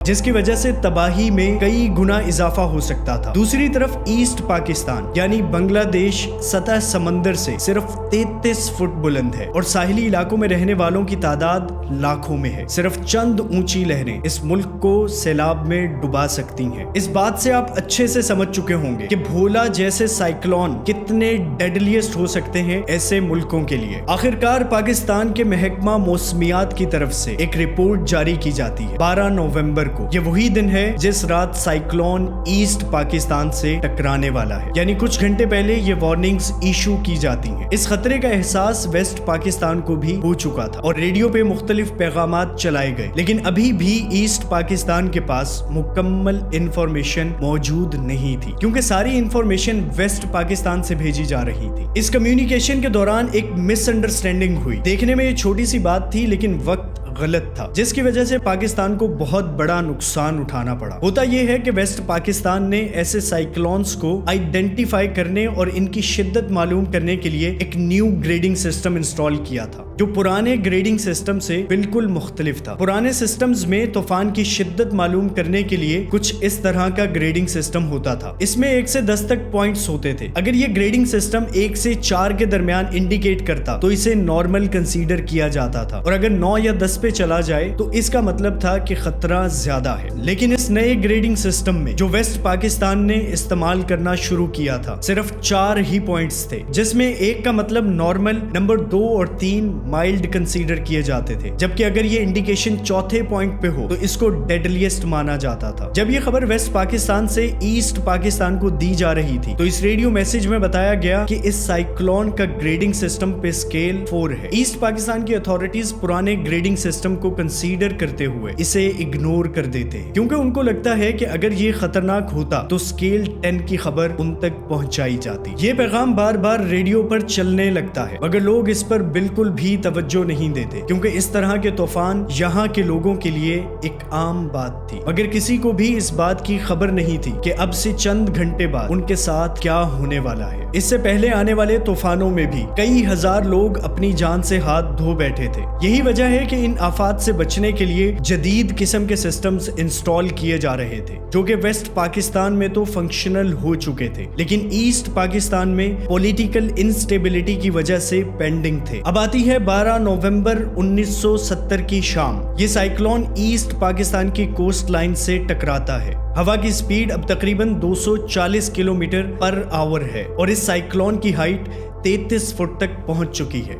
جس کی وجہ سے تباہی میں کئی گنا اضافہ ہو سکتا تھا۔ دوسری طرف ایسٹ پاکستان یعنی بنگلہ دیش سطح سمندر سے صرف 33 فٹ بلند ہے اور ساحلی علاقوں میں رہنے والوں کی تعداد لاکھوں میں ہے۔ صرف چند اونچی لہریں اس ملک کو سیلاب میں ڈبا سکتی ہیں۔ اس بات سے آپ اچھے سے سمجھ چکے ہوں گے کہ بھولا جیسے سائیکلون کتنے ڈیڈلیسٹ ہو سکتے ہیں ایسے ملکوں کے لیے۔ آخرکار پاکستان کے محکمہ موسمیات کی طرف سے ایک رپورٹ جاری کی جاتی ہے 12 نومبر کو۔ یہ وہی دن ہے جس رات سائیکلون ایسٹ پاکستان سے ٹکرانے والا ہے، یعنی کچھ گھنٹے پہلے یہ وارننگز ایشو کی جاتی ہیں۔ اس خطرے کا احساس ویسٹ پاکستان کو بھی ہو چکا تھا اور ریڈیو پہ مختلف پیغامات چلائے گئے، لیکن ابھی بھی ایسٹ پاکستان کے پاس مکمل انفارمیشن موجود نہیں تھی، کیونکہ ساری انفارمیشن ویسٹ پاکستان سے بھیجی جا رہی تھی۔ اس کمیونیکیشن کے دوران ایک مس انڈرسٹینڈنگ ہوئی۔ دیکھنے میں یہ چھوٹی سی بات تھی، لیکن وقت غلط تھا، جس کی وجہ سے پاکستان کو بہت بڑا نقصان اٹھانا پڑا۔ ہوتا یہ ہے کہ ویسٹ پاکستان نے ایسے سائیکلونز کو آئیڈینٹیفائی کرنے اور ان کی شدت معلوم کرنے کے لیے ایک نیو گریڈنگ سسٹم انسٹال کیا تھا، جو پرانے گریڈنگ سسٹم سے بالکل مختلف تھا۔ پرانے سسٹمز میں طوفان کی شدت معلوم کرنے کے لیے کچھ اس طرح کا گریڈنگ سسٹم ہوتا تھا۔ اس میں 1 سے 10 تک پوائنٹس ہوتے تھے۔ اگر یہ گریڈنگ سسٹم 1 سے 4 کے درمیان انڈیکیٹ کرتا تو اسے نارمل کنسیڈر کیا جاتا تھا، اور اگر 9 یا 10 پہ چلا جائے تو اس کا مطلب تھا کہ خطرہ زیادہ ہے۔ لیکن اس نئے گریڈنگ سسٹم میں جو ویسٹ پاکستان نے استعمال کرنا شروع کیا تھا، صرف 4 ہی پوائنٹس تھے، جس میں 1 کا مطلب نارمل، نمبر 2 اور 3 مائلڈ کنسیڈر کیے جاتے تھے، جبکہ اگر یہ انڈیکیشن چوتھے پوائنٹ پہ ہو تو اس کو ڈیڈلیسٹ مانا جاتا تھا۔ جب یہ خبر ویسٹ پاکستان سے ایسٹ پاکستان کو دی جا رہی تھی تو اس ریڈیو میسج میں بتایا گیا کہ اس سائیکلون کا گریڈنگ سسٹم پہ اسکیل 4 ہے۔ ایسٹ پاکستان کی اتھارٹیز پرانے گریڈنگ سسٹم کو کنسیڈر کرتے ہوئے اسے اگنور کر دیتے ہیں، کیونکہ ان کو لگتا ہے کہ اگر یہ خطرناک ہوتا تو اسکیل 10 کی خبر ان تک پہنچائی جاتی۔ یہ پیغام بار بار ریڈیو پر چلنے لگتا ہے، مگر لوگ اس پر بالکل بھی توجہ نہیں دیتے، کیونکہ اس طرح کے طوفان یہاں کے لوگوں کے لیے ایک عام بات تھی، مگر کسی کو بھی اس بات کی خبر نہیں تھی کہ اب سے چند گھنٹے بعد ان کے ساتھ کیا ہونے والا ہے۔ اس سے پہلے آنے والے طوفانوں میں بھی کئی ہزار لوگ اپنی جان سے ہاتھ دھو بیٹھے تھے۔ یہی وجہ ہے کہ ان آفات سے بچنے کے لیے جدید قسم کے سسٹمز انسٹال کیے جا رہے تھے، جو کہ ویسٹ پاکستان میں تو فنکشنل ہو چکے تھے، لیکن ایسٹ پاکستان میں پولیٹیکل انسٹیبلٹی کی وجہ سے پینڈنگ تھے۔ اب آتی ہے 12 نومبر 1970 کی شام۔ یہ سائیکلون ایسٹ پاکستان کی کوسٹ لائن سے ٹکراتا ہے۔ ہوا کی سپیڈ اب تقریباً 240 کلومیٹر پر آور ہے اور اس سائیکلون کی ہائٹ 33 فٹ تک پہنچ چکی ہے۔